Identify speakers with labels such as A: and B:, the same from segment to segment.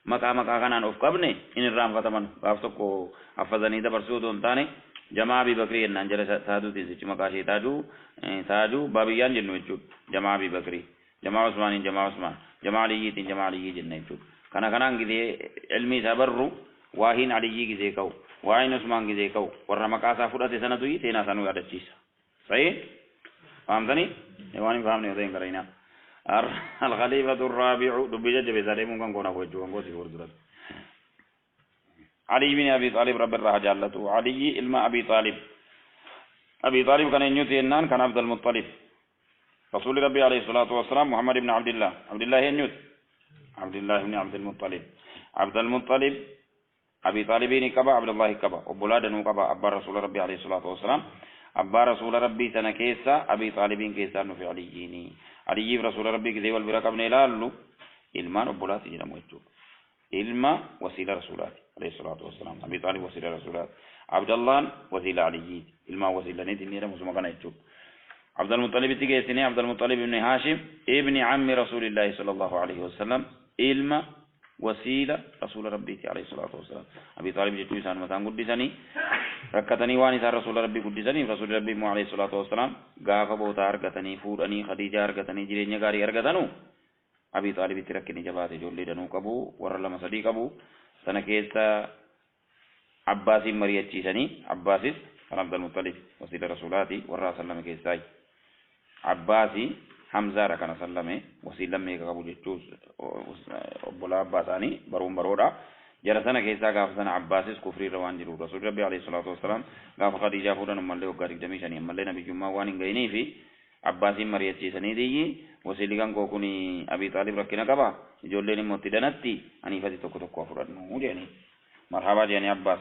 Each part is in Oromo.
A: maqaa kanaan of qabne in irraanfataman gaaf tokko affazanii dabarsuu doon taane jamaa Abii Bakrii jennaan jala taaduutiin sichi maqaa ishee taaduu baabiyyaan jennu jechuudha jamaa Abii Bakrii jamaa Usmaaniin jamaa Usmaan jamaa Aliyyiitiin jamaa Aliyyii jenna jechuudha kanaan gizee ilmi isaa barru waahiin Aliyyii gizee ka'u waahiin Usmaan gizee ka'u warra maqaa isaa fudhate sanatu seenaa sanuu yaadachiisa sahii fahamtanii waan hin fahamne otoo hin garainaa الخليفة الرابع دبي جب سليم كان كنا فوجو كان كوسي وردرت علي بن أبي طالب رب الله جلته علي إلما أبي طالب كان ينيوتي النان كان عبد المطلب رسول ربي عليه الصلاة والسلام محمد بن عبد الله ينيوت عبد الله بن عبد المطلب أبي طالبين كبا عبد الله كبا وبلادن كبا أبا رسول ربي عليه الصلاة والسلام أبا رسول ربي سنكيسا أبي طالبين كيسا نفي علييني علي رسول ربي كذي والبركة ابن لالو إلما أبولات جنم وجوب إلما وسيلة رسولات عليه الصلاة والسلام أبي طالب وسيلة رسولات عبد الله وسيلة علي إلما وسيلة ندي مسلم كان يجوب عبد المطلب تيجي عبد المطلب بن هاشم ابن عم رسول الله صلى الله عليه وسلم إلما وسيلة رسول ربي عليه الصلاة والسلام أبي طالب جتوي سان مثلا قد سني ركتني واني سان رسول ربي قد سني رسول ربي عليه الصلاة والسلام غاف بوتا أرغتني فورني خديجة أرغتني جريني غاري أرغتنو أبي طالب تركني جبات جولي دنو كبو ورلا مسدي كبو سنكيسا عباسي مريتشي سني عباسي عبد المطلب وسيلة رسولاتي ورا سلم كيساي عباسي حمزة ركنا سلمه وسيلة ميكا كابو جتوس بولا عباساني برودا جرسنا كيسا غافسنا عباسيس كفري روان جرو رسول ربي عليه الصلاة والسلام غاف خديجة فودن مالي وغارق دميشاني مالي نبي جمعة وانين غيني في عباسي مريتشي سني دي وسيلغان كوكوني أبي طالب ركنا كبا جولين موتي دنتي أني فاتي توكو توكو فرادنو جاني مرحبا جاني عباس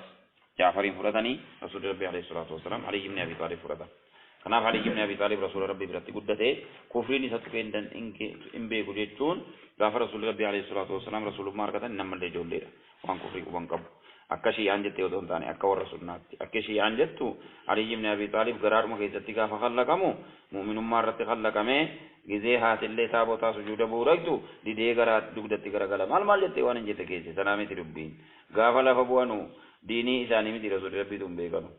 A: جعفرين فرادني رسول ربي عليه الصلاة والسلام علي بن أبي طالب فرادن كناف علي بن أبي طالب رسول ربي برتي قدته كفرين ستكين دن إن بيكو جيتشون غافر رسول ربي عليه الصلاة والسلام رسول الله ماركتا نمال دي جول ديرا وان كفري وان كبو أكشي أنجت يودون تاني أكا ورسول ناتي أكشي أنجتو علي بن أبي طالب قرار مكيستي غافا خلقامو مؤمن مارتي خلقامي غزي هات اللي تابوتا سجود بوركتو دي دي غرات دقدتي غرغلا مال جتي وان انجت كيسي سلامي تربين غافا لفبوانو ديني إساني متي رسول ربي تم بيغانو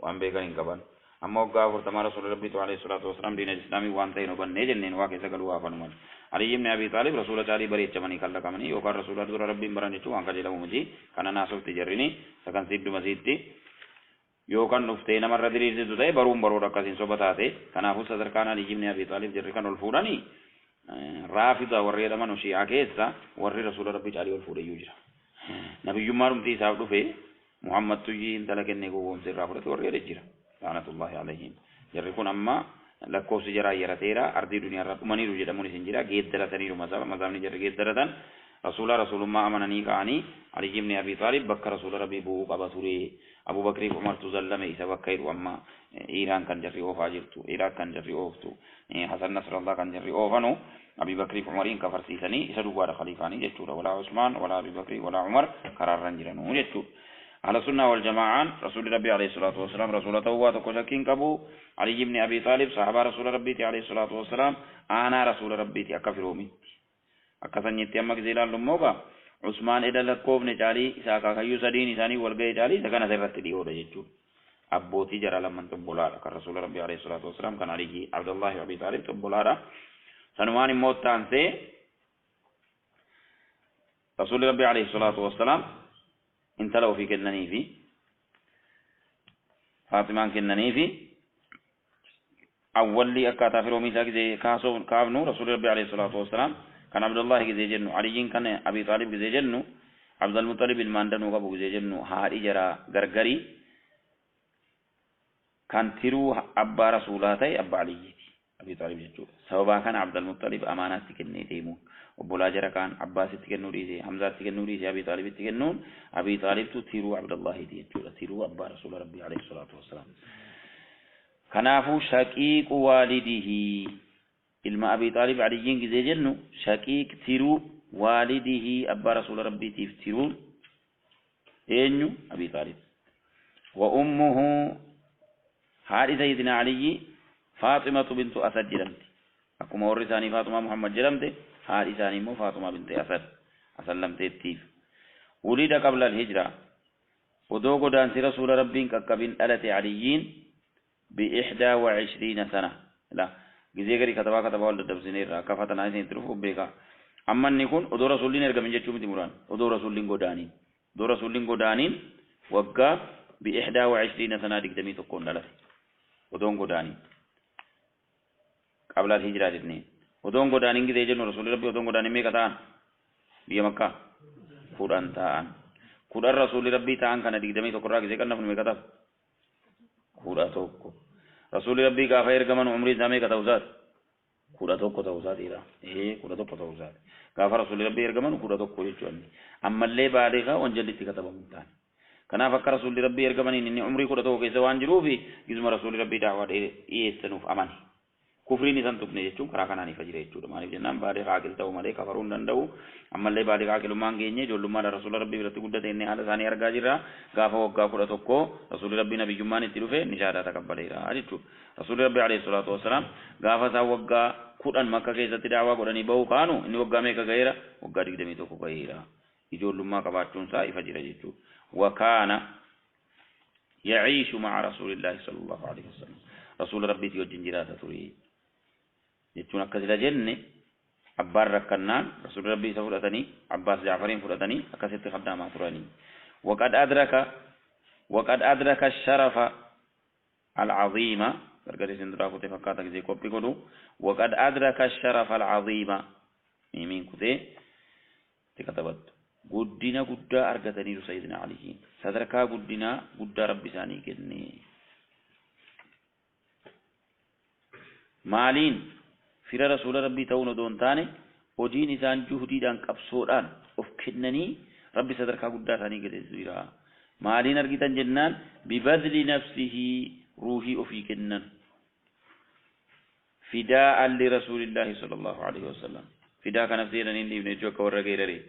A: وان بيغان انقبان أما وقع فرتما رسول ربي عليه الصلاة والسلام دين الإسلامي وانتين وبني جنين واقع سقلوا فنمال علي بن أبي طالب رسول الله بريء جماني خلا كمني وقال رسول الله دور ربي براني تو أنك جلوا مجي كنا ناسوف تجريني سكان سيد مسيدتي يوكان نفتين مرة دريز دوتاي بروم برو ركاسين صوبتاته كنا فوس صدر كان علي بن أبي طالب جريكان الفوراني رافضة ورّي لمن وشيعة كيسا ورّي رسول ربي عليه الفوري يجرا نبي جمارم تيساو دفه محمد تجي انتلك النجو ومسير رافضة ورّي رجرا لعنة الله عليهم جرّكون أما لكوس جرا يرتيرا أرضي دنيا رب مني رجلا مني سنجرا جيد درتني رمزام نجر جيد درتن رسول الله أمانني كاني علي بن أبي طالب بكر رسول ربي بو قبسوري أبو بكر عمر تزلم إيسا بكير وأما إيران كان جري أوف أجرتو إيراك كان جري أوفتو حسن نصر الله كان جري أوفنو أبي بكر عمرين كفر سيسني إيسا دوبار خليفاني جتورا ولا عثمان ولا أبي بكر ولا عمر قرار رنجرنو جتو على السنة والجماعة رسول ربي عليه الصلاة والسلام رسول توات وكسكين كبو علي بن أبي طالب صحابة رسول ربي عليه الصلاة والسلام أنا رسول ربي أكفروا مني أكثر نيتي أمك زيلان لموبا عثمان إذا لكوب نجالي إساكا خيو سدين إساني والغي جالي سكان سيرت لي هو رجيتو أبوتي جرى لمن تبولا كان رسول ربي عليه الصلاة والسلام كان علي عبد الله أبي طالب تبولا سنوان موت تانسي رسول ربي عليه الصلاة والسلام انت لو في كنني في فاطمة كنني في أول لي أكاتا في رومي ساك زي كابنو رسول ربي عليه الصلاة والسلام كان عبد الله زي جنو علي كان أبي طالب زي جنو عبد المطلب الماندن وقبو زي جنو هاري جرا غرغري كان تيرو أبا رسولاتي أبا علي أبي طالب جنو سببا كان عبد المطلب أمانات كنني تيمو وبولا جرا كان عباس تكنوا ريزي حمزة تكنوا ريزي أبي طالب تكنون أبي طالب تثيرو عبد الله تيجوا تثيرو أبا رسول ربي عليه الصلاة والسلام كنافو شقيق والده ilma Abi Talib Aliyin gizee jennu shaqiiq tiruu waalidihi abbaa rasuula rabbiitiif tiruu eenyu Abi Talib wa ummuhu haadhi sayyidina Aliyyi Faaximatu bintu Asad jedhamti akkuma warri isaanii Faaxumaa Muhammad jedhamte haadhi isaanii immoo Faaxumaa binti Asad asallamteettiif ولد قبل الهجرة ودو قدان سي رسول ربي كقبين ألت عليين ب21 سنة لا جزيري كتبا ولا دبزينير كفتنا عايزين تروحوا بيكا أما نكون ودو رسولين إرجع من جتشوم تمران ودو رسولين قدانين دو رسولين قدانين وقع ب21 سنة دقدمي تكون دلت ودون قدانين قبل الهجرة الاثنين ودون قدانين كده يجون رسول ربي ودون قدانين مي كتان بيا مكة قرآن تان قرآن رسول ربي تان كان دقدمي تكون راك ذكرنا في مكتب قرآن توكو رسول ربي كافير كمان عمري زامي كتوزات قرآن توكو توزات إيرا قرآن توكو توزات كافر رسول ربي إرجمان قرآن توكو يجواني أما اللي بعدها وانجلي تكتب ممتان كنا فكر رسول ربي إرجمان إني عمري قرآن توكو كيسوان جروبي جزم رسول ربي دعوة إيستنوف أماني كفرين إذا تبني يجون كراكنا نفجر يجون ما نبي جنام بعد عاقل تاو مالك كفرون دنداو أما اللي بعد عاقل ما نجيني جل ما رسول ربي برتي قدة إني هذا ثاني أرجع جرا غافو غافو رتوكو رسول ربي نبي جماني تلوفه نجارة تكبريرا أريتو رسول ربي عليه الصلاة والسلام غافا ساوغا قرآن مكة كيسة تدعوا قرآن يباو كانوا إني وغا ميكا غيرا وغا ديك دمي توكو غيرا يجول ما كباتون سا يفجر يجون وكان يعيش مع رسول الله صلى الله عليه وسلم رسول ربي تيوجين جراتا تري يجون أكثر جنة أبار ركنان رسول ربي سفرتني عباس جعفرين فرتني أكثر خدامة تراني وقد أدرك الشرف العظيم berkali sendra kute fakata kise kopi kodu وقد أدرك الشرف العظيم ميمين كute تكتبت قدنا قد أرغتني سيدنا علي صدركا قدنا قد ربي ساني كني مالين فيرا رسول ربي تون دون تاني ودين إنسان جهدي دان كبسوران أفكنني ربي صدركا قد ساني كده زويرا مالين أرغتن جنان ببذل نفسه روحي أفكنن فداء لرسول الله صلى الله عليه وسلم فداء كنفسي رنين ابن جوك ورغيرري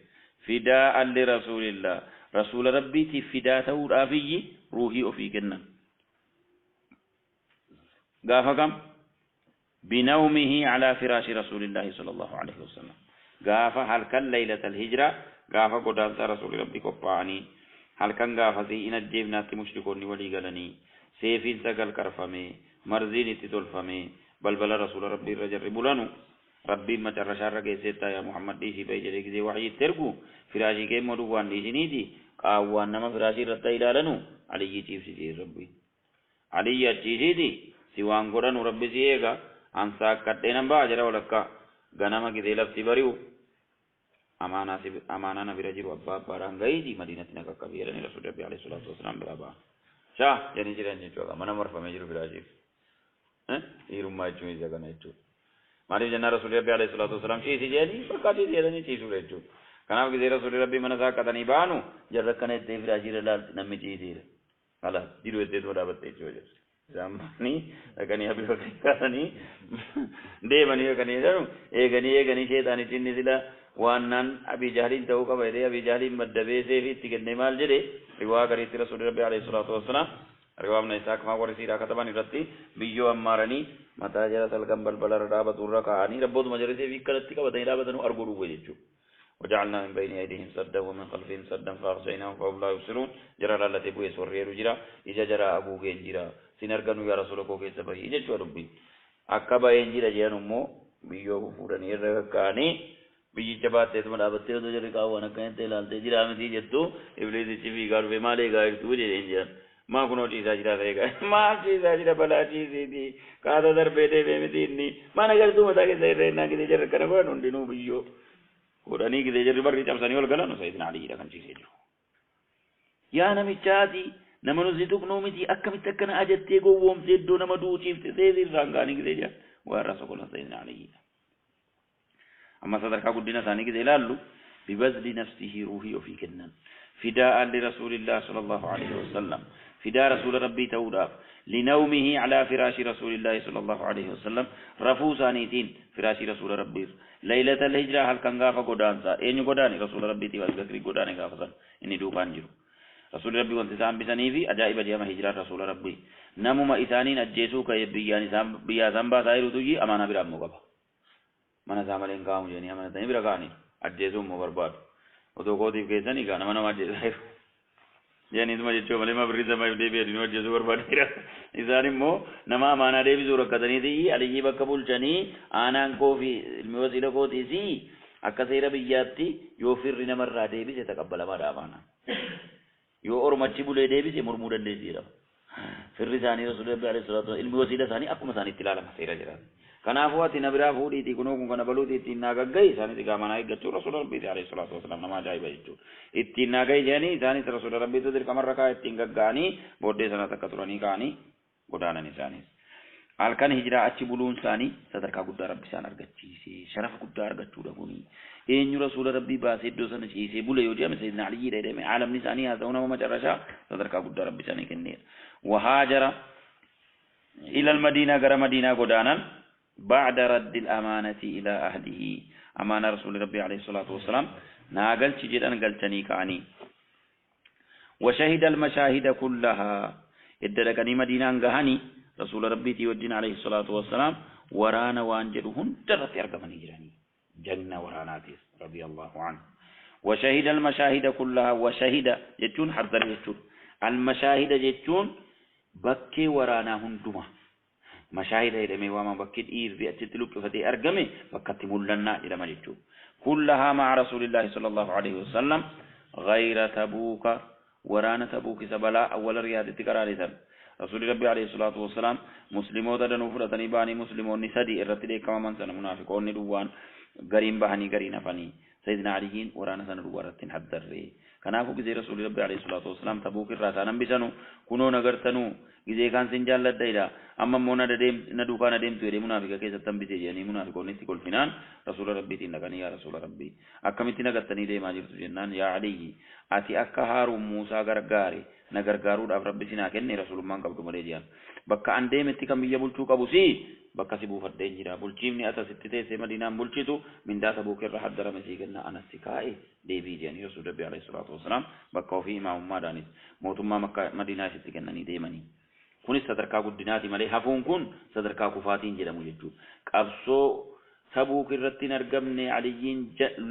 A: فداء لرسول الله رسول ربي تي فداء تور أفي روحي أفكنن غافكم بنومه على فراش رسول الله صلى الله عليه وسلم غافا هل كان ليلة الهجرة غافا قدام رسول ربي قبعني هل كان غافا سي إن الجيب ناتي مشركوني ولي غلني سيفين سقل كرفمي مرزين تتولفمي بلبل رسول ربي رجل بلانو ربي ما ترشار كيسيتا يا محمد ديسي بيجري كذي وحي تركو فراشي كي مدوان ديسي نيدي قاوان نما فراشي رتا إلالنو علي يجيب سيدي ربي علي يجيب سيوان قران ربي سيئيغا أنسا كتنا باجرا ولكا غنما كذي لفتي بريو أمانا نبي رجل وابا باران غيدي مدينة نكا كبيرا رسول ربي عليه الصلاة والسلام برابا شاه جاني جيران جيتوغا منا مرفا مجرو براجيب إيرما يجوي زغنا يجو ماري جنا رسول ربي عليه الصلاة والسلام شيء سيجاني بركاتي ديالني شيء سوريجو كنا كذي رسول ربي منا سا كتني بانو جركنه تي براجير لال نمي شيء دير على ديرو تي تودا بتي جوجس zamani agani abi bakani de mani agani daru egani shaytani tinni sila wannan abi jahlin taw ka bayde abi jahlin maddabe se fi tigne mal jede riwa kari rasul rabbi alayhi salatu wassalam riwa na isa kama wari sira katabani ratti biyo ammarani mata jara salgam balbala raba turra ka ani rabbud majri se wikalati ka badai raba tanu arguru gojechu وجعلنا من بين أيديهم سدا ومن خلفهم سدا فأغشيناهم فهم لا يبصرون جرى التي بوي سورير جرا إذا جرى أبو جرا سنركنوا يا رسول الله كيف سبعي إذا شو ربي أكبا ينجرا جانمو بيو بفوران يركاني بيجي جبات تسمع دابت تيرو جرى كاوانا كين تلال تجرا متي جتو إبليس تشوي غار بمالي غار توجي إنجان ما كنوا تيجا جرا رهيگا ما تيجا جرا بلا تيجي دي كذا در بيته بمديني ما نقدر تو متى كذا رهنا كذا جرا كنبا نندينو بيو Qurani kita jadi beri jam sani oleh kalau Sayyidina Ali dah kan ciri itu. Ya nami cati, nama nusituk nomiti akkam itakkan ajat tego wom seddo nama du cipte sedir ranggani kita je. Wah rasulullah Sayyidina Ali. Amma sadar kaguddina sani kita lalu bibazli nafsihi ruhi fi kennan. Fida'an li Rasulillah sallallahu alaihi wasallam. Fida Rasul Rabbi Tawraf. لنومه على فراش رسول الله صلى الله عليه وسلم رفو سانيتين فراش رسول ربي ليلة الهجرة هل كان غافا قدانسا ايني قداني رسول ربي تيواز بكري قداني غافا اني دوبان جرو رسول ربي وانتسام بسانيفي أجائب جامع هجرة رسول ربي نمو ما إسانين أجيسو كي بيا زنبا سائرو تجي أمانا برام مقابا مانا ساملين قامو جاني أمانا تاني برقاني أجيسو مبرباد وتوقوتي في كيساني كان ما نواجه خير يعني ثم جتشو ملي ما بريزا ما يبدي بيري نواجه زور باديرا إذا مو نما ما نادي بزور كذني دي على جيبا قبول جاني أنا أنكو في الموزيلا كوتي سي أكثر بيجاتي يوفر رنا مرة دي بيجي تقبل ما دامانا يو اور مچي بولي دي بيجي مرمودا دي زيرا في الرسالة رسول الله عليه الصلاة والسلام الموزيلا ثاني أكو مساني تلالا مسيرا جرا كنافو أتي نبرا فودي تي كنو كنا بلودي تي ناقا جاي ثاني تي كمان أي جتشو رسول الله عليه الصلاة والسلام نما جاي بيجتشو إتي ناقا جاني ثاني رسول الله تدير كمر ركا إتي ناقاني بودي سنة تكتراني كاني بدانا نساني alkan hijrah achi buluun isaanii sadarkaa guddaa rabbi isaan argachiise sharafa guddaa argachuu dhabuuni eenyu rasuula rabbii baasee iddoo sana ciisee bule yoo jedhame sayyidina aliyyi jedhame aalamni isaanii haa ta'u nama macarrashaa sadarkaa guddaa rabbi isaanii kenneera wahaajara ila almadiinaa gara madiinaa godaanan ba'da raddi al-amaanati ila ahlihi amaana rasuuli rabbii alayhi salaatu wassalaam naa galchi jedhan galchanii ka'anii وشهد المشاهد كلها إدركني مدينة غهاني رسول ربي تيودين عليه الصلاة والسلام ورانا وانجلهن درت يرقمني جراني جنة ورانا تيس رضي الله عنه وشهد المشاهد كلها وشهد جتون حضر جتون المشاهد جتون بكي ورانا هندما مشاهد إلى ميواما بكي إير بأتتلوك فتي أرقمي بكتي ملنا إلى مجتون كلها مع رسول الله صلى الله عليه وسلم غير تبوك ورانا تبوك سبلا أول رياضة قراري رسول ربي عليه الصلاة والسلام مسلمون تدنو فرطني باني مسلمون نسدي الرتدي كما من سنة منافقون ندوان غريم بهني غرين فني سيدنا عليين ورانا سنة دوارتين حدر ري كنافو كزي رسول ربي عليه الصلاة والسلام تبوك الراتانا بسنو كنو نغرتنو كزي كان سنجال لديدا أما مونا نديم ندوكا نديم تويري منافقا كيسا تنبسي جاني منافقون نتي كل فنان رسول ربي تنغني يا رسول ربي أكمتنا غتني دي ماجر جنان يا علي أتي أكا هارو موسى غرغاري nagargaaruu dhaaf rabbi sinaa kenne rasulummaan qabdu malee jiran bakka an deemetti kam biyya bulchuu qabu si bakka si buufadheen jira bulchiifni ata sitti teessee madiinaan bulchitu mindaa tabuuk irra haddarame sii kenna anas si kaa'e deebii jedhanii rasul rabbi alayhi salaatu wasalaam bakka ofii imaamummaadhaanis mootummaa makka madiinaa isitti kennanii deemanii kunis sadarkaa guddinaati malee hafuun kun sadarkaa kufaatiin jedhamu jechuudha qabsoo tabuuk irratti hin argamne aliyyiin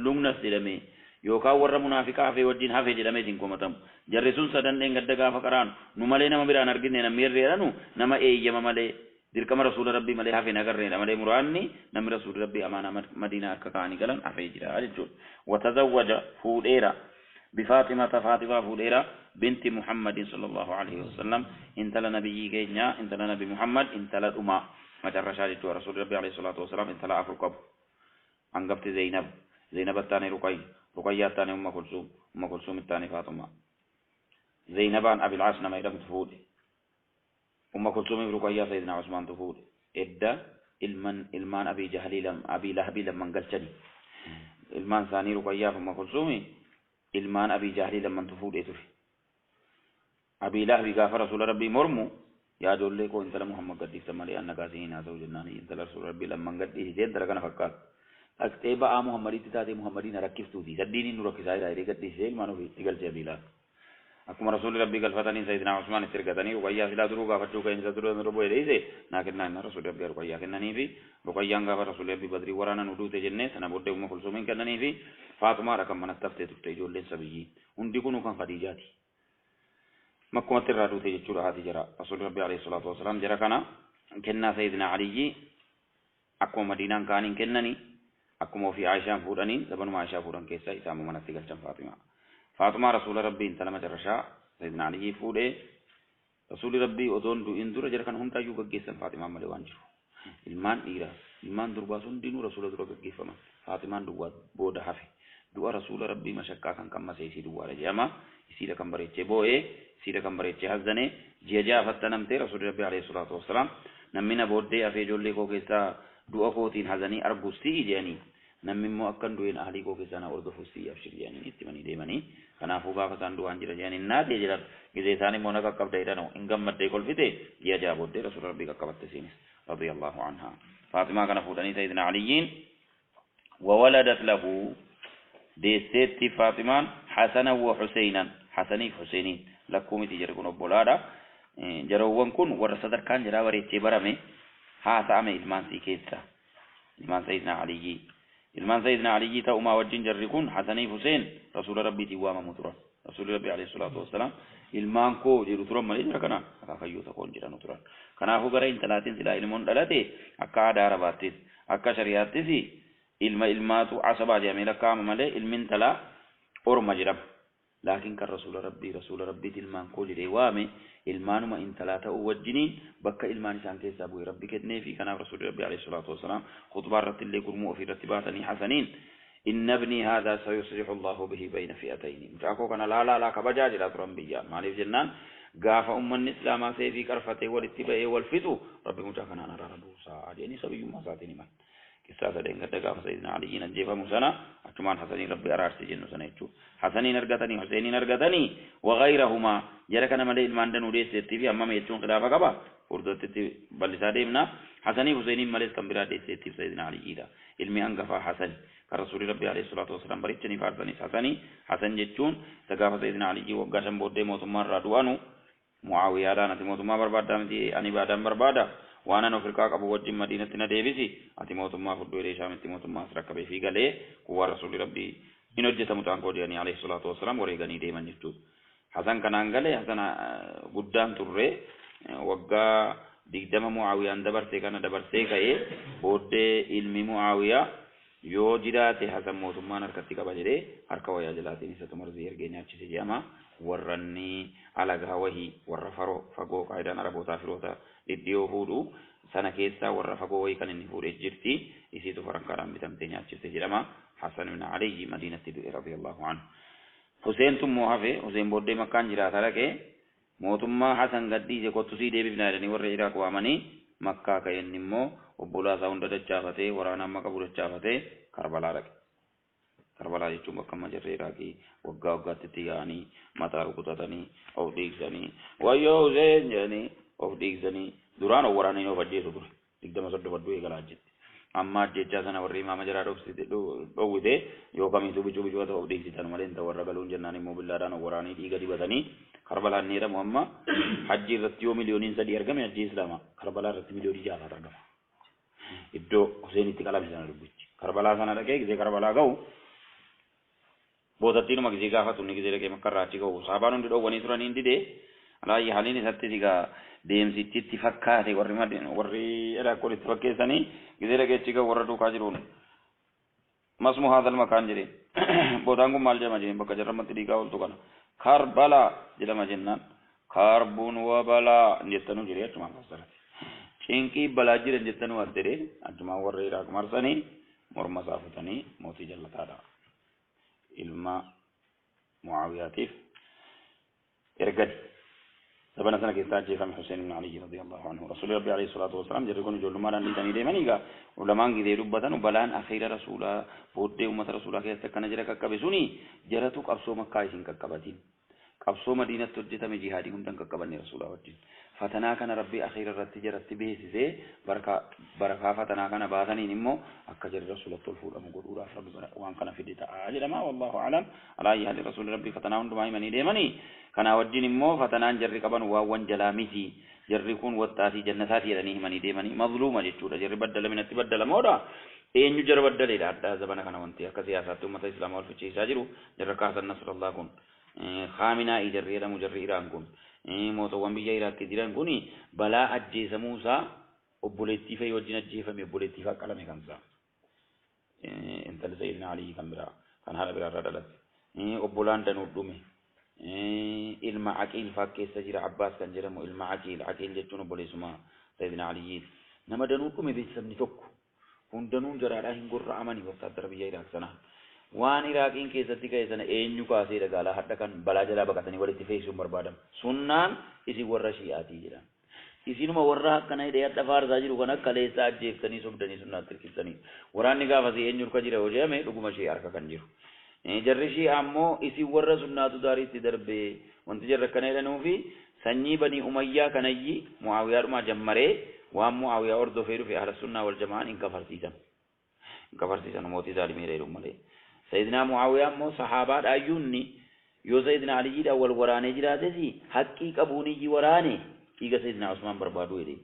A: lugnas jedhame yookaan warra munaafiqaa hafee wajjin hafee jedhamee siin komatamu jarri sun sadan dheengadda gaafa qaraan nu malee nama biraan argine namni irreedhanu nama eeyyama malee dirqama rasuula rabbii malee hafee nagarreedha malee muraanni namni rasuula rabbii amaanaa madiinaa akka ka'anii galan hafee jira jechuudha watazawwaja fuudheera bifaatimata faatimaa fuudheera binti muhammadin sallallahu alaihi wasallam intala nabiyyi keenya intala nabi muhammad intala dhuma macarrashaa jechuudha rasuula rabbii alaihi salaatu wasalaam intala afur qabu hangafti zaynab attaanii رقية تاني أم كلثوم التاني فاطمة زينبان أبي العاص نما يدم تفود أم كلثوم رقية سيدنا عثمان تفود إدى إلمان أبي جهل أبي لهب لما قلتني إلمان ثاني رقية أم كلثوم إلمان أبي جهل لما تفود إتري أبي لهب غافر رسول ربي مرمو يا دولي كو انت محمد قد استمالي أنك أسينا زوج الناني انت رسول ربي لما قد إهجين درقنا فكات أكتب محمد تاتي محمدين ركفتو في سديني نور كسائر هاي قد إسرائيل ما نوفي تقل سيبيلا أكما رسول ربي قال فتاني سيدنا عثمان استرقتني وقيا سلا دروغا فتشوكا إن سدرو ربو إليسي ناكرنا إن رسول ربي رقيا كنني في رقيا غافر رسول ربي بدري ورانا ندوت جنة سنة بود أم كلثوم كنني في فاطمة رقم من التفتة تفتة جولين سبيجي undi kunu kan khadijati makkuma tirra dute jechudha hati jara rasul rabbi alayhi salatu wasalam jara kana kenna sayyidina ali akkuma madinan kanin kennani akkuma fi aisha fuudani zabanuma aisha fuudan keessa isamu manatti galchan fatima rasul rabbi intalama jarasha sayyidina ali fuude rasul rabbi odon du indura jara kan hunda yu gaggeessan fatima male wanjiru ilman dira ilman durbasun dinu rasul dura gaggeeffama fatima duwa boda hafi du'a rasul rabbi mashakka kan kamma seysi duwa rajama isida kan bareche boe isida kan bareche hazane jeja fattanamte rasul rabbi alayhi salatu wassalam namina bodde afe jolle ko kesa du'a kotin hazani argusti jeni namimmo akkan du'en ahli ko kesa na ordofusti afshir jeni ittimani demani kana fuga fatan du'an jira jeni nade jira gize tani mona ka kabda idano ingam madde kolfite jeja bodde rasul rabbi ka kabatte sinis radiyallahu anha fatima kana fudani sayyidina aliyin wa waladat lahu ديستي فاطمة حسنا وحسينا حسني حسيني لكم تجركون بولادا جروان كون ورصدر كان جرا وريتي برامي ها سامي إلمان سيكيسا إلمان سيدنا علي ilmaan sayyidina aliyyi ta'umaa wajjin jarri kun hasanii huseen rasuula rabbiitiin waamamu turan rasuulli rabbii alayhi salaatu wassalaam ilmaan koo jedhu turan malee jira kana akaakayyoo tokkoon jedhanu turan kanaafuu gara intalaatiin silaa ilmoon dhalate akka aadaa arabaattis akka shari'aattis ilmaatu asabaa jedhamee lakkaa'ama malee ilmi intalaa orma jedhama laakiin kan rasuula rabbiiti ilmaan koo jedhee waame ilmaanuma intalaa ta'uu wajjiniin bakka ilmaan isaan keessaa bu'e rabbi kennee fi kanaaf rasuulli rabbii alayhi salaatu wassalaam khutbaa irratti illee gurmuu ofii irratti baatanii hasaniin inna ibnii haadaa sayuslihu allahu bihi bayna fi'atayni mucaa koo kana laalaa kabajaa jedhaa turan biyyaa maaliif jennaan gaafa ummanni islaamaa seefii qarfatee walitti ba'ee wal fixu rabbi mucaa kanaan araara buusaa jedhanii sabiyyummaa isaatiin himan kissaa sadeen gadda gaafa sayyidina aliyyiin ajjeefamu sana achumaan hasanii rabbi araarsi jennu sana jechuudha hasaniin argatanii huseeniin argatanii wagayrahumaa jara kana malee ilmaan danuu deesseettii fi hammama jechuun khilaafa qaba furdottitti bal'isaa deemna hasanii huseeniin malees kan biraa deesseettiif sayyidina aliyyiidha ilmi hangafaa hasan kan rasuulli rabbi alayhi salaatu wassalaam barichanii faarsanis hasan jechuun isa gaafa sayyidina aliyyii waggaa shan booddee mootummaa irraa du'anu mu'aawiyaadhaan ati mootummaa barbaaddaa miti ani baadaan barbaada waan an ofirkaa qabu wajjin madiinatti na deebisi ati mootummaa fuddoo illee shaamitti mootummaa as rakkabee fi galee kuwaa rasuulli rabbii hin hojjetamu ta'an koo jedhanii alayhi salaatu wassalaam wareeganii deeman jechuudha. Hasan kanaan galee hasan guddaan turre waggaa 20 mu'aawiyaan dabarsee kana dabarsee ka'ee booddee ilmi mu'aawiyaa yoo jiraate hasan mootummaan harkatti qaba jedhee harka wayyaa jalaatiin isa tumarzii ergee nyaachise jedhama warranni alagaa wahii warra fagoo qaayidaan arabootaa firoota dhidhiyoo fuudhu sana keessaa warra fagoo wahii kan inni fuudhee jirti isiitu farankaadhaan bitamtee nyaachifte jedhama hasan ibn aliyyi madiinatti du'e radiyallahu anhu huseen tummoo hafe huseen booddee makkaan jiraata dhaqee mootummaa hasan gaddiise kottusii deebifnaa jedhanii warra iraaq waamanii makkaa ka'een immoo obbolaa isaa hunda dachaafatee waraana amma qabu dachaafatee karbalaa dhaqe karbalaa jechuun bakka amma jarree iraaqii waggaa waggaatti itti yaa'anii mataa rukutatanii of dhiigsanii wayyoo huseen jedhanii of dhiigsanii duraan of waraananii of ajjeesu ture 23 eegalaa jetti amma ajjechaa sana warri imaama jaraa dhowwite yookamiitu bicuu ta'u of dhiigsitan malee inta warra galuun jennaan immoo billaadhaan of waraanii dhiiga dibatanii karbalaan ni jedhamu amma hajji irratti yoo miliyooniin 3 argame hajji islaamaa karbalaa irratti miliyoonii 6 argama iddoo Huseenitti qalame sana dubbichi karbalaa sana dhaqee gisee karbalaa ga'u boodattiinuma gisee gaafatu inni gisee dhaqee makkarraa achi ga'u saabaan hundi dhoowwanii turanii hin didee alaayyi haliin isatti sigaa deemsitti fakkaate warri edaakkoo itti fakkeessanii gisee dhaqee achi ga'u warra duukaa jiruun masmu haadhal makaan jedheen bootaan kun maal jedhama jedheen bakka jarramatti dhiigaa ooltu kana karbalaa jedhama jennaan karbuun wabalaa jettanuu jedhee achumaan fassarate cinqii balaa jiran jettanuu as jedhee achumaan warra iraaq marsanii morma saafatanii mootii jallataadha ilma mu'aawiyaatiif ergadi sabana sana keessaa ajjeefame Hussein ibn Ali radiyallahu anhu rasuulli rabbi alayhi salaatu wassalaam jarri kun ijoollummaadhaan dhiitanii deemanii egaa ulamaan gidee dubbatan balaan akhiira rasuulaa booddee ummata rasuulaa keessatti akkana jira qaqqabe suni jaratu qabsoo makkaa isin qaqqabatiin qabsoo madiinatti hojjetame jihaadii hundan qaqqabanne rasuulaa wajjin fatanaa kana rabbi akhiira irratti jaratti beeksisee barakaa fatanaa kana baasaniin immoo akka jarri rasuulatti ol fuudhamu godhuudhaaf rabbi waan kana fide ta'a jedhama wallahu a'lam alaayi haalli rasuulli rabbi fatanaa hundumaa himanii deemanii kana wajjin immoo fatanaan jarri qaban waawwan jalaa miti jarri kun wattaatii jannataati jedhanii himanii deemanii mazluuma jechuudha jarri baddalaminatti baddalamoodha eenyu jara baddaleedha addaa zabana kana wanti akka siyaasaatti ummata islaamaa wal fichiisaa jiru jarra kaasan nasrallah kun khaaminaa jarri jedhamu jarri iraan kun mootowwan biyya iraaqii jiran kun balaa ajjeesamuu isaa obboleettii fa'ii wajjin ajjeefame obboleettii fa'aa qalame kan isaa intalli sayyidina alii kan biraa kan haadha biraa irraa dhalatte obbolaan danuu dhume ilma aqiil fa'aa keessa jira abbaas kan jedhamu ilma aqiil jechuun obboleessuma sayyidina aliyyiin nama danuu dhume beeksisni tokko hundanuun jaraadhaa hin gorra'amanii wattaaddara biyya iraaq sanaan waan iraaqiin keessatti ka'e sana eenyu kaasee dhagaalaa hadha kan balaa jalaa baqatanii walitti feesisuun barbaadamu sunnaan isin warra shi'aatii jedhan isinuma warra akkana hidhee hadha faarsaa jiru kan akka leessaa ajjeeftanii sobdanii sunnaatti hirkistanii waraanni gaafasii eenyu harka jira yoo jedhame dhuguma shii harka kan jiru jarri shi'aa ammoo isin warra sunnaatu daariitti darbee wanti jarri akkana jedhanuufi sanyii banii umayyaa kanayyi mu'aawiyaadhuma jammaree waan mu'aawiyaa hordofee dhufe ahla sunnaa wal jama'aan hin kafarsiisan mootii zaalimiidha jedhu malee sayyidina mu'aawiyaa ammoo sahaabaa dhaayyuunni yoo sayyidina aliyyiidhaan wal waraanee jiraates haqqii qabuuniyyi waraane dhiiga sayyidina usmaan barbaadu jedhe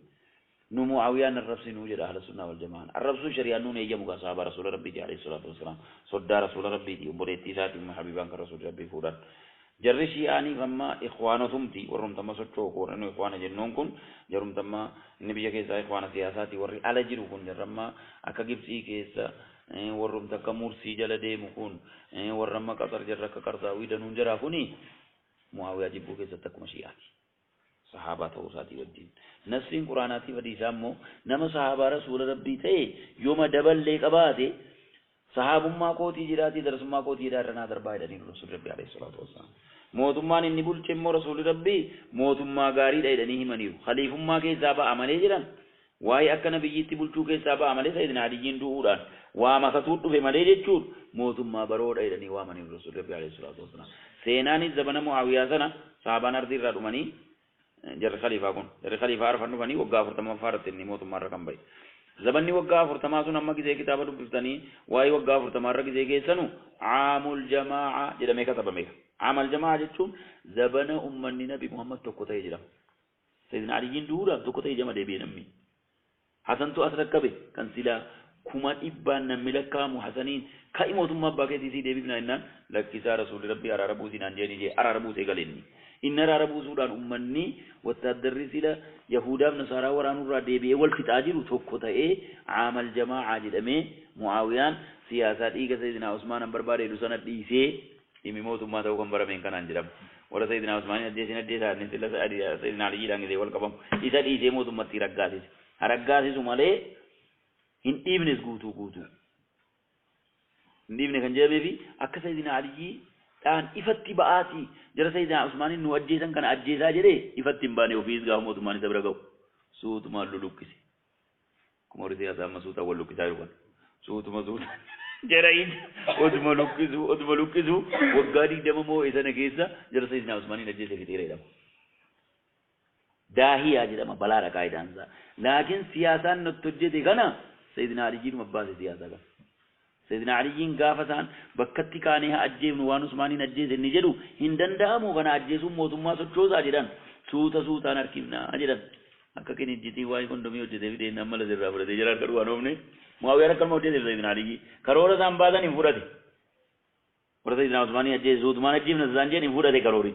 B: nu muawiyaan arrabsinu jedha ahla sunnaa wal jamaan arrabsuun shari'aan nuun eeyyamu gaa sahaaba rasuula rabbiiti alayhi salaatu wassalaam soddaa rasuula rabbiiti obboleettii isaatiin habibaan kan rasuula rabbii fuudhan jarri shi'aanii amma ikhwaanotumti warrumtamma sochooko warri nu ikhwaana jennuun kun jarumtamma inni biyya keessaa ikhwaana siyaasaati warri ala jiru kun jarramma akka gibsii keessa warrumta akka mursii jala deemu kun warramma qaxar jarra akka qardaawii danuun jaraa kuni muawiyaa jibbuu keessatti akkuma shi'aati sahaabaa ta'uu isaatii wajjin nasriin quraanaatii hadiisaa immoo nama sahaabaa rasuula rabbii ta'e yooma daballee qabaate sahaabummaa kootii jiraatii darsummaa kootii irraa darbaa jedhanii rasuulli rabbii alayhi salaatu wassalaam mootummaan inni bulche immoo rasuulli rabbii mootummaa gaariidha jedhanii himaniiru khaliifummaa keessaa ba'a malee jiran waa'ee akka nabiyyiitti bulchuu keessaa ba'a malee sayyidina aliyyiin du'uudhaan waa makatuu dhufe malee jechuun mootummaa baroodha jedhanii waamaniiru rasuulli rabbii alayhi salaatu wassalaam seenaanis zabana muawiyaa sana sahabaan ardii irraa dhumanii jarri khaliifaa arfan dhufanii waggaa 40 irratti inni mootummaa irra kan ba'e zabanni waggaa 40 sun amma gizee kitaaba dubbiftanii waa'ee waggaa 40 irra gizee geessanu aamul jamaa jedhamee katabame aamal jamaa jechuun zabana ummanni nabi muhammad tokko ta'e jedhama sayyidina aliyyiin duudhaan tokko ta'e jama deebi'e namni hasantu as rakkabe kan silaa kuma dhibbaan namni lakkaamu hasaniin ka'i mootummaa abbaa keetiisii deebifnaa innaan lakkisaa rasuulli rabbii araara buusinaan jeeni jee araara buusee galenni inni araara buusuudhaan ummanni wattaaddarri sila yahudaaf nasaaraa waraanurraa deebi'ee wal fixaa jiru tokko ta'ee aamal jamaa jedhamee muaawiyaan siyaasaa dhiiga sayyidina usmaan barbaade sana dhiisee dhimmi mootummaa ta'uu kan barameen kanaan jedhama warra sayyidina usmaan ajjeesaa inni sila sayyidina aliyyiidhaan gisee wal qabamu isa dhiisee mootummatti raggaasisu malee hin dhiibnes guutuu hin dhiibne kan jedhamee fi akka sayyidina aliyyii dhaan ifatti ba'aati jara sayyidina usmaanin nu ajjeesan kana ajjeesaa jedhee ifatti hin baane ofiis gaafa mootummaan isa bira ga'u suutumaan lulukkise kuma horii siyaasaa amma suutaan wal lukkisaa jiru kan suutuma jara oduma lukkisu waggaa 20 moo sana keessa jara sayyidina usmaanin ajjeesee fixeera jedhama daahiyaa jedhama balaadha qaayidaan isaa laakiin siyaasaan nutti hojjete kana sayyidina aliyyiin mabbaase siyaasaa kana sayyidina aliyyiin gaafa isaan bakkatti kaanee haa ajjeefnu waan usmaaniin ajjeese inni jedhu hin danda'amu kana ajjeesuun mootummaa sochoosaa jedhan suutaan harkifnaa jedhan akka kinijjitii waa'ee kondomii hojjetee fidee nama lasirraa fudhatee jira akka dhuwaan oofne muaawiyaan akkanuma hojjeteef sayyidina aliyyii karoora isaan baasan hin fudhate warra sayyidina usmaanii ajjeese suutumaan ajjeefna isaan jeen hin fudhate karoori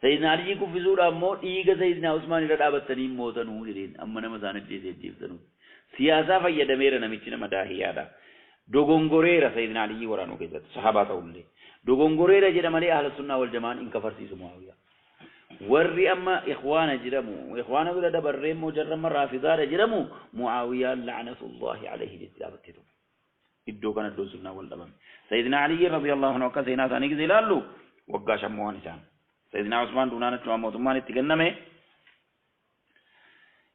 B: sayyidina aliyyii kuffisuudhaan immoo dhiiga sayyidina usmaan irra dhaabattanii mootanuu jedheen amma nama isaan ajjeeftanuu siyaasaa fayyadameera namichi nama daahiyaadha dogongoreera sayyidina aliyyii waraanuu keessatti sahabaa ta'ullee dogongoreera jedhamanii ahla sunnaa wal jamaan in kafarsiisu muawiyaa warri amma ikhwaana jedhamu ikhwaana bira dabarree immoo jarrama raafidaadha jedhamu muawiyaan la'natullaahi alayhi jetti dhaabatteetu iddoo kana iddoo sunnaa wal dhabame sayyidina aliyyi radiyallahu anhu akka seenaa isaanii gisee ilaallu waggaa shammuwaan isaan sayyidina usmaan duunaanachuma mootummaan itti kenname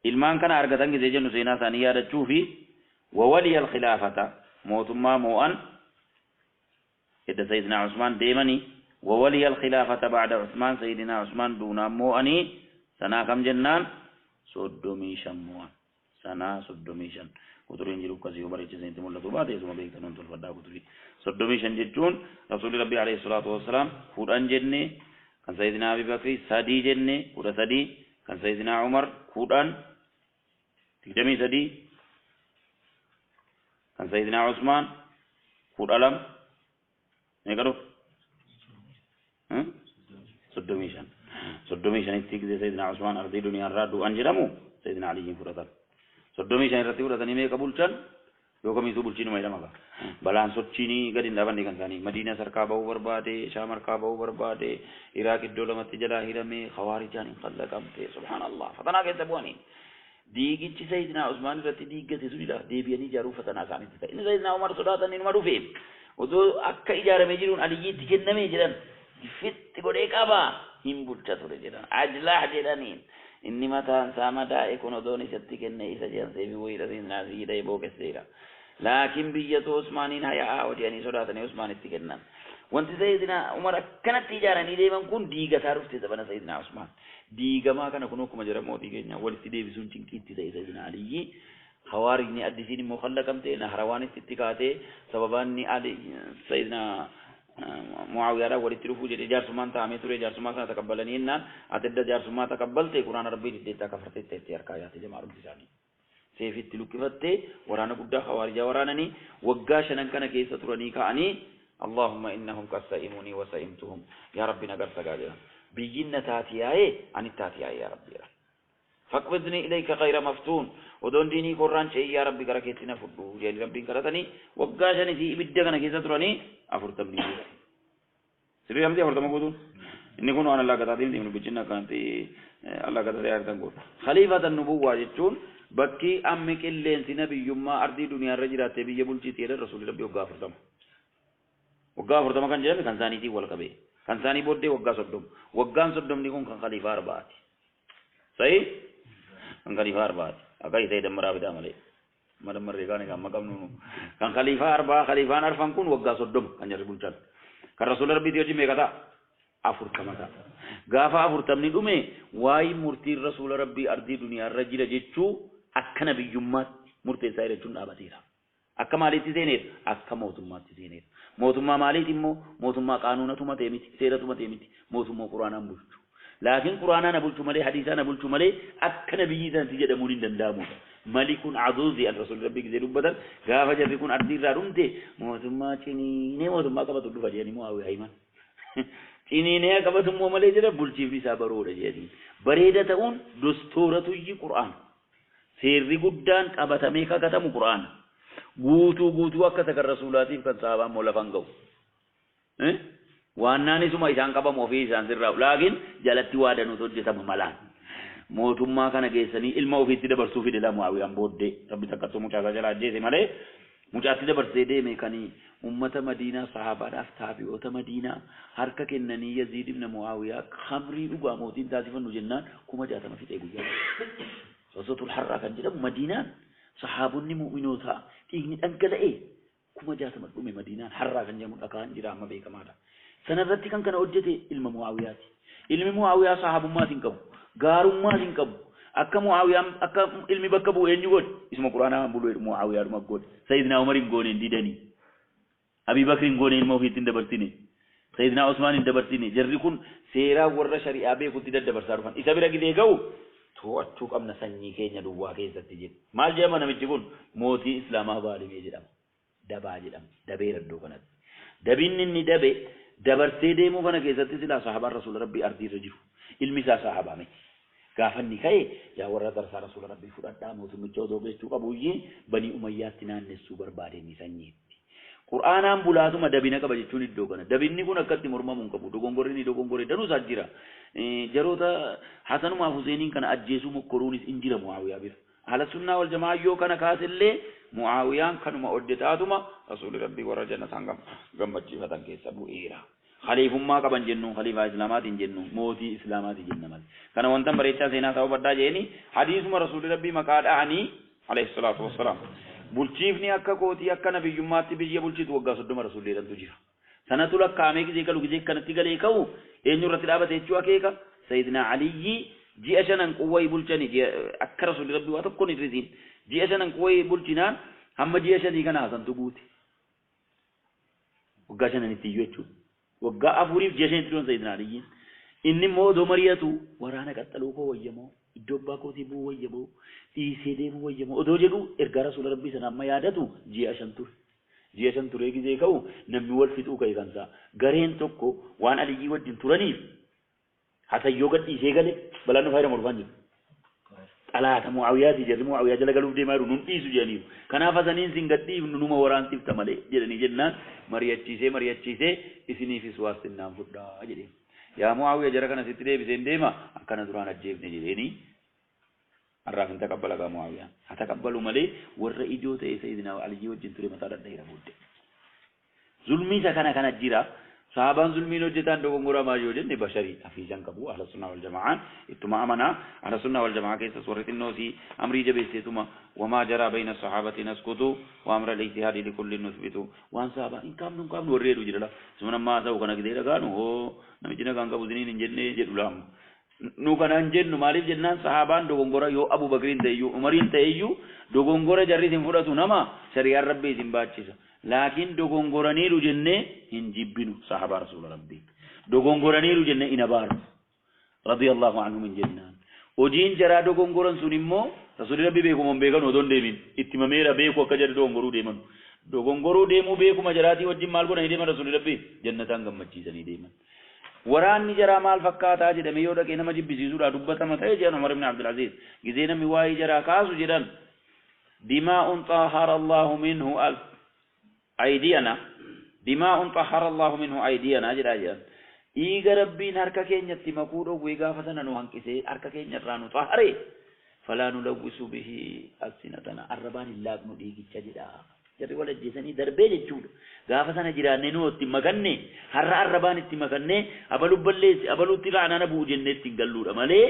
B: ilmaan kana argatan gisee jennu seenaa isaanii yaadachuu fi wawaliya alkhilaafata mootummaa moo'an edda sayyidina usmaan deemanii وولي الخلافة بعد عثمان سيدنا عثمان دون مواني سنا كم جنان صدومي شموان سنا صدومي شن كترين جلوك كسيو بريش سينت مولا توبات يسمى بيك تنون تلفدا كتري صدومي شن جتون رسول ربي عليه الصلاة والسلام قرآن جنة كان سيدنا أبي بكر سادي جنة قرآن سادي كان سيدنا عمر قرآن تجمي سادي كان سيدنا عثمان قرآن نكرو صدوميشان اتيك سيدنا عثمان أرضي دنيا الرادو أنجرمو سيدنا علي فرطان صدوميشان رتي فرطاني ميكا بولشان يوكا ميسو بولشينو ميدا مكا بلان سوچيني قدين دابان دي كنساني مدينة سرکا باو برباده شامر کا باو برباده عراق الدولة متجلا هرمي خوارجان خلقامته سبحان الله فتنا كيسا بواني ديگي چي سيدنا عثمان رتي ديگة سجلا ديبياني جارو فتنا ساني تتا إن سيدنا عمر صداتن إنما روفين وذو أكا إجارة مجرون علي تكن نمي جران فت godhee qaba hin bulcha ture jedhan ajlah jedhaniin inni mataan isaa madaa'e kun odoon isatti kenne isa jeensee fi wayii dhasin naasii dha'e booqesseera laakiin biyyatoo usmaaniin hayaa hojjetanii sodaatanii usmaanitti kennan wanti sayyidina umar akkanatti ijaaranii deeman kun diigataa dhufte zabana sayyidina usmaan diigamaa kana kun akkuma jira mootii keenya walitti deebisuun cinqiitti ta'e sayyidina aliyyi hawaarijni addisiin immoo khallaqamte naharawaanitti itti kaatee sababaanni ali sayyidina معاوية ولد رفوع جد جارسمان تامي توري جارسمان سنا تقبلني إننا أتدى جارسمان تقبلته قرآن ربي جدّي تكفرت تيار كايات جماعة رمزاني سيفت لكفتة ورانا قد خوارجا ورانني وقاشنا كان كيسة تراني كأني اللهم إنهم كسائموني وسائمتهم يا ربي نقر سقادنا بيجينا تاتياي عن التاتياي يا ربي فاقبضني إليك غير مفتون ودون ديني قرآن شيء يا ربي كركتنا فدو جل ربي كرتني وقاشني في إبدا كان كيسة تراني أفرتمني سيري هم دي أفرتم قدون إني كونوا أنا الله كتادين دي من بيجينا كانت الله كتادي أردن قول خليفة النبوة جتون بكي أمك اللين سنبي يما أرضي دنيا رجلات بيجي بولشي تيرا رسول ربي وقا فرتم كان جامي كان ثاني تي والكبي كان ثاني بودي وقا صدم وقان صدم نيكون كان خليفة أربعة صحيح كان خليفة أربعة أكاي تيدا مرابي دامالي مرمر ريغاني كان مقام نونو كان خليفة أربعة خليفة أرفان كون وقا صدم كان جاري بولشان كان رسول ربي تيوجي ميكتا أفرتمتا غافا أفرتمني دومي واي مرتي رسول ربي أرضي دنيا رجل جيتشو أكنا بيجمات مرتي سايرة جن أبتيرا أكا ماليتي زينير أكا موتمات زينير موتما ماليتي موتما قانونة ما تيمتي سيرة ما تيمتي موتما قرآن بلشو لكن قرآن بلشو مالي حديثان بلشو مالي أكنا بيجيزان تجد مولين دندامو ملك عزوزي الرسول ربي كذي بدل غافا جاب يكون أرضي رارونتي موتما چيني موتما كبا تدو فجيني مواوي هايمان چيني كبا تمو مالي جدا بلشي في سابرو رجيدين بريدة تقول دستورة يجي قرآن سيري قدان قبطمي كتمو قرآن guutuu akka takar rasuulaatiif kan sahabaan moolafan ga'u waannaan isuma isaan qabamu ofii isaan sirraa laakiin jalatti waa danuutu hojjetama malaan mootummaa kana geessanii ilma ofiitti dabarsuu fide la Muaawiyaan booddee rabbi takkattuu mucaa isaa jalaa ajjeese malee mucaatti dabarsee deeme kanii ummata Madiinaa sahabaadhaaf taabi'oota Madiinaa harka kennanii Yaziid ibn Muaawiyaa khamrii dhugaa mootiin taasifannu jennaan 60 fixee guyyaa sosotul harraa kan jedhamu Madiinaan sahaabonni mu'minoota dhiigni dhangala'e 60 dhume Madiinaan harraa kan jedhamu dhakaan jira amma beekamaadha sanarratti kan kana hojjete ilma Muaawiyaati ilmi Muaawiyaa sahabummaatiin qabu gaarummaatiin qabu akka Muaawiyaan akka ilmi bakka bu'u eenyu godhe isma quraanaa bulu Muaawiyaa dhuma godhe Sayyidina Umar gooneen didanii Abi Bakr gooneen ilma ofiitti dabarsine Sayyidina Usmaan dabarsine jarri kun seeraa warra shari'aa beekutti daddabarsaa dhufan isa bira gidee ga'u to'achuu qabna sanyii keenya duwwaa keessatti jedhe maal jedhama namichi kun mootii islaamaa baalimee jedhama dabaa jedhama dabee raddoo kanatti dabinni inni dabe dabarsee deemuu kana keessatti silaa sahabaan rasuula rabbii ardiirra jiru ilmi isaa sahabaa miti gaafanni ka'e yaa warra darsaa rasuula rabbii fudhadhaa mootummicha odoo beekuu qabuyyii banii umayyaatti naannessuu barbaadeenni sanyiitti qur'aanaan bulaatuma dabina qaba jechuun iddoo kana dabinni kun akkatti mormamuu hin qabu dogongorri danuu isaa jira jaroota hasanumaaf huseeniin kana ajjeesuu mokkoruunis hin jira Muaawiyaa bira ala sunnaa wal jamaa yoo kana kaasellee Muaawiyaan kanuma hojjetaatuma rasuuli rabbii warra jannataan gammachiifatan keessa bu'eera khaliifummaa qaban jennu khaliifaa islaamaatiin jennu mootii islaamaatiin jennamal kana wantan bareechaa seenaa ta'uu baddaa jeeni hadiisuma rasuuli rabbii maqaa dha'anii alayhi salaatu wassalaam bulchiifni akka kootii akka nabiyyummaatti biyya bulchitu waggaa 30 rasuulleedhantu jira sanatu lakkaamee gizee galu gizee kanatti galee ka'u eenyu irratti dhaabate jechuu akeeka Sayyidina Aliyyi ji'a shanan quwwee bulchani akka rasuulli rabbii waa tokko ni risiin ji'a shanan quwwee bulchinaan hamma ji'a shanii kana hasantu guuti waggaa shananitti iyyuu jechuudha waggaa afuriif ji'a shanitti dhuun Sayyidina Aliyyiin inni immoo odoo mari'atu waraana qaxxaluu koo wayyamoo iddoo abbaa kootii buu wayyamoo dhiisee deemuu wayyamoo odoo jedhu ergaa rasuula rabbii sana amma yaadatu ji'a shan turee gizee ka'u namni wal fixuu ka'e kansaa gareen tokko waan Aliyyii wajjin turaniif hasayyoo gadhiisee gale balaan nu fayyadamu dhufan jiru xalaata Muaawiyaati jedhu Muaawiyaa jala galuuf deemaa jiru nun dhiisu jedhaniiru kanaaf hasaniin sin gadhiifnu numa waraansiifta malee jedhanii jennaan mari'achiisee isiniifis waastinnaan fudhaa jedhee yaa Muaawiyaa jara kana sitti deebiseen deema akkana duraan ajjeefne jedheeni arraaf hin taqabbala gaa Muaawiyaan haa taqabbalu malee warra ijoo ta'e Sayyidina Aliyyii wajjin ture mataa dhadheera booddee zulmii isa kana jira sahabaan zulmiin hojjetaan dogongoraa maal yoo jenne basharii hafiisan qabu ahla sunnaa wal jamaa'aan ittuma amanaa ahla sunnaa wal jamaa'aa keessas warri xinnoosii amrii jabeesseetuma wamaa jaraa bayna sahaabati naskutu wa amra al-ijtihaadi likulli nuthbitu waan sahabaan hin qaabnu warri jedhu jira suma nammaa ta'u kana gidee dhagaanu hoo namichi nagaan qabu ziniin hin jenne jedhu laamu nu kanaan jennu maaliif jennaan sahabaan dogongora yoo Abu Bakriin ta'eyyuu Umariin ta'eyyuu dogongora jarri isin fudhatu nama shari'aan rabbii isin baachisa laakiin dogongoraniiru jennee hin jibbinu sahaba rasuula rabbii dogongoraniiru jennee inabaaru radiyallahu anhum jennaan hojiin jaraa dogongoran sun immoo رسول ربي بيكم من بيكون ودون ديمين اتماميرا بيكو كجر دونغورو ديمن دونغورو ديمو بيكو مجراتي وجه مالكو نهي ديمن رسول ربي جنتان غمچيسني ديمن وران نجرا مال فكاتا جدم يودا كينا مجي بيزورا دبتا متى جان عمر بن عبد العزيز غزينا ميواي جرا كاسو جدن دماء طهر الله منه الف ايدينا دماء طهر الله منه ايدينا جرا جان ايغا ربين هركا كينيتي مكودو ويغا فتنا نو هانكيسي هركا كينيرانو طهري فلا نلوث به السنتنا الربان الله نو ديغي جدا جدي ولا جيسني دربه جچود غافا سنا جيرانه نو تي مغنه هر الربان تي مغنه ابلو بليس ابلو تيرانا نبو جنت تنگلو دمله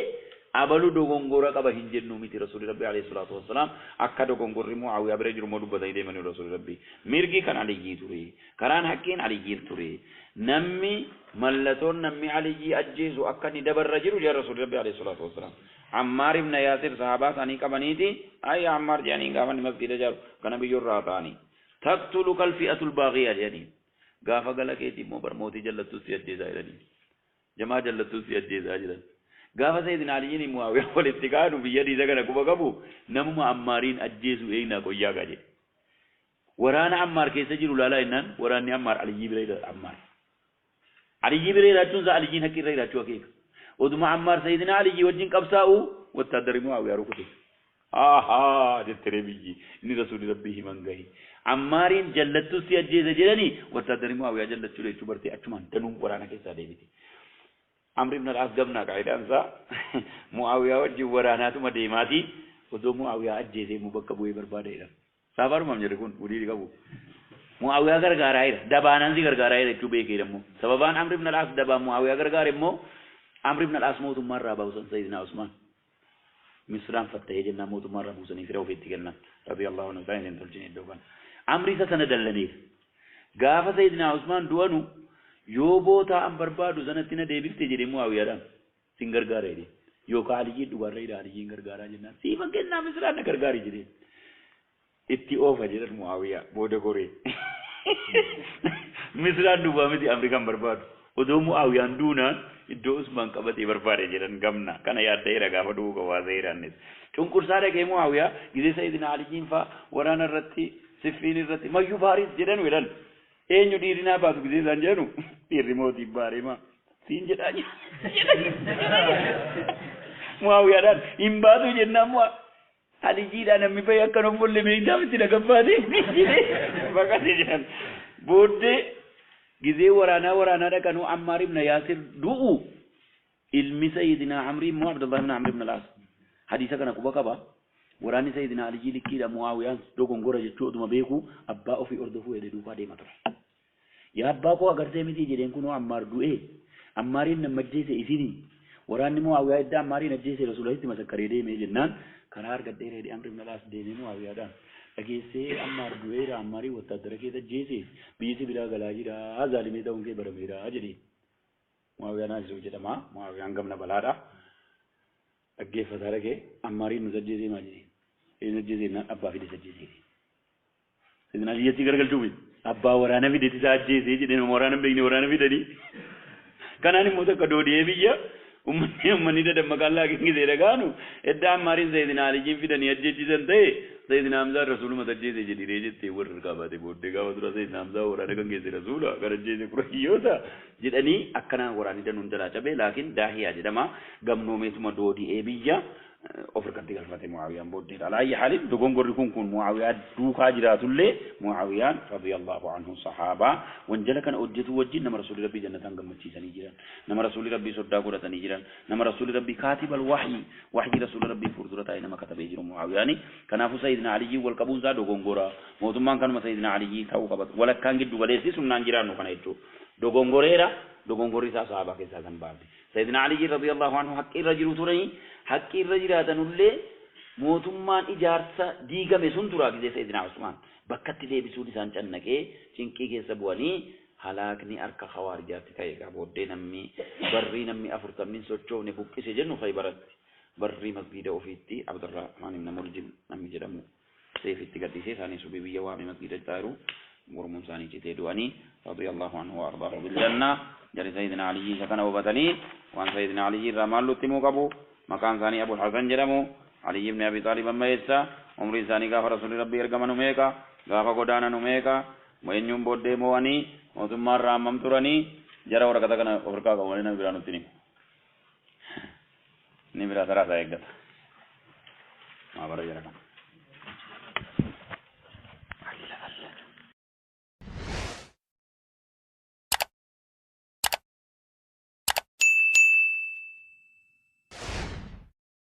B: ابلو دوغونغورا كبا هنجنو ميتي رسول ربي عليه الصلاه والسلام اكا دوغونغوري معاويه برجر مودو بداي دي من رسول ربي ميرغي كان علي جيتوري كران حقين علي جيتوري نمي ملتون نمي علي اجيزو اكا ني دبر رجل يا رسول ربي عليه الصلاه والسلام عمار بن ياسر صحابات اني كبنيتي اي عمار جاني غافن مسجد جار كان بيور راتاني تقتلك الفئه الباغيه جاني غافا غلكيتي مو برموتي جلتو سيجي زايرني جماعه جلتو سيجي زايرن غافا سيدنا علي ني معاويه والاتقان بيدي زغنا كوبغبو نمو عمارين اجيزو اينا كويا غاجي ورانا عمار كيس جيرو لالا انن وراني عمار علي جبريل عمار علي جبريل اتون علي جين حكي ريرا توكيك ودما عمار سيدنا علي وجين قبساو وتدري معاويه ركوتي جتربيجي ني رسول ربي من غي عمارين جلتو سيجي زجرني وتدري معاويه جلتو لي تبرتي اچمان تنو ورانا كيسا ديبتي عمرو بن العاص غبنا قاعدان سا معاويه وجي وراناتو مديماتي ودو معاويه اجيزي مبكبو يبرباديدا sabar mam jere kun udi gabu muawiya gargara ira dabanan si gargara ira tube ke demo sababan amr ibn al-as daba muawiya gargara mo amr ibn al-as motu marra ba usan sayyidina usman misran fatta yejna motu marra usani firaw fi tiganna radiyallahu anhu zainin tuljini dogan amri sa sanadallani gafa sayyidina usman duwanu yobota am barbadu zanatina debifte jere muawiya dan singargara ide yo ka aliji dugarra ida aliji gargara jinna si bagenna misran gargari jere itti ofa jedhan muawiya boda gore misran duba miti amerikan barbadu odo muawiyan duna iddo usman qabate barbade jedhan gamna kana yadda ira gafa du ko wazairannis chunkur sare ke muawiya gize sayyidina ali jinfa warana ratti sifin ratti mayu baris jedhan wedan enyu dirina ba gize sanjanu remote barema sin jedani muawiya dan imbadu jenna mu ali jida nammi bay akkano bolle me damti daga fadi bakati jan bodde gize warana da kanu ammar ibn yasir du'u ilmi sayyidina amr ibn abdullah ibn amr ibn al-as hadisa kana kubaka ba warani sayyidina ali jili kida muawiya dogon gora je to duma beku abba ofi ordofu ede du fade mato ya abba ko agarte miti jiden kuno ammar du'e ammarin namajjese isini warani muawiya idda ammarin najjese rasulullahi masakkare de me jennan kana arga dere di amr ibn al-as dene no awiyadan agese ammar duera ammari wotadara ke da jese bisi bila galajira zalimi da unke baramira ajri muawiya na zo jedama muawiya ngamna balada agge fadara ke ammari no zajjese majri ene jese na abba fi sajjese sidina yati gargal tubi abba warana bi de sajjese jede no warana be ni warana bi dadi kanani mo ta kadodi e biya ummani da magalla kingi de ganu edda mari zaidina ali jin fidani ajji zante zaidina hamza rasul madajje de jidi reje te wor ka ba de bodde ga wadura zaidina hamza wora daga nge rasula garajje de kuriyota jidani akkana worani danun dala tabe lakin dahiya jidama gamno me tuma dodi e biya offer kan tigal fate muawiya bodde ala ayi halin dogon gorri kun muawiya du ka jira tulle muawiya radiyallahu anhu sahaba wanjala kan ujjatu wajjin nama rasul rabbi jannatan gammaci sani jiran nama rasul rabbi sodda gura sani jiran nama rasul rabbi katibal wahyi rasul rabbi furdurata ina makatabe jiru muawiya ni kana fu sayyidina ali wal qabun za dogon gora motumman kan sayyidina ali taw qabat wala kan giddu wale si sunnan jiran no kana etto dogon gorera dogon gorri sa sahaba ke sa zambabe sayyidina ali radiyallahu anhu haqqi rajulu turai haqqi rajulatanulle mootummaan ijaarsa diigame sun tura gize sayyidina usman bakkatti deebisuu isaan cannaqee cinqii keessa bu'anii halaakni harka khawarijaatti ta'e qabooddee namni barrii namni 40 sochoofne buqqise jennu khaybaratti barrii masgida ofiitti abdurrahman ibn muljim namni jedhamu seefitti gadhiisee isaanii subii biyya waame masgida taaru mormuun isaanii citee du'anii radiyallahu anhu wa ardaahu bil janna jari sayyidina ali isa kana hubatanii waan sayyidina ali irraa maallutti muu qabu maqaan isaanii abul hasan jedhamu
A: علي بن أبي طالب أما يسا عمر ثاني قاف رسول ربي أرقم نميكا قاف قدانا نميكا وإن يوم بود مواني وثم رام ممترني جرى ورقتنا ورقا قولنا برانو تني نبرا ثلاثة يقدر ما برا جرى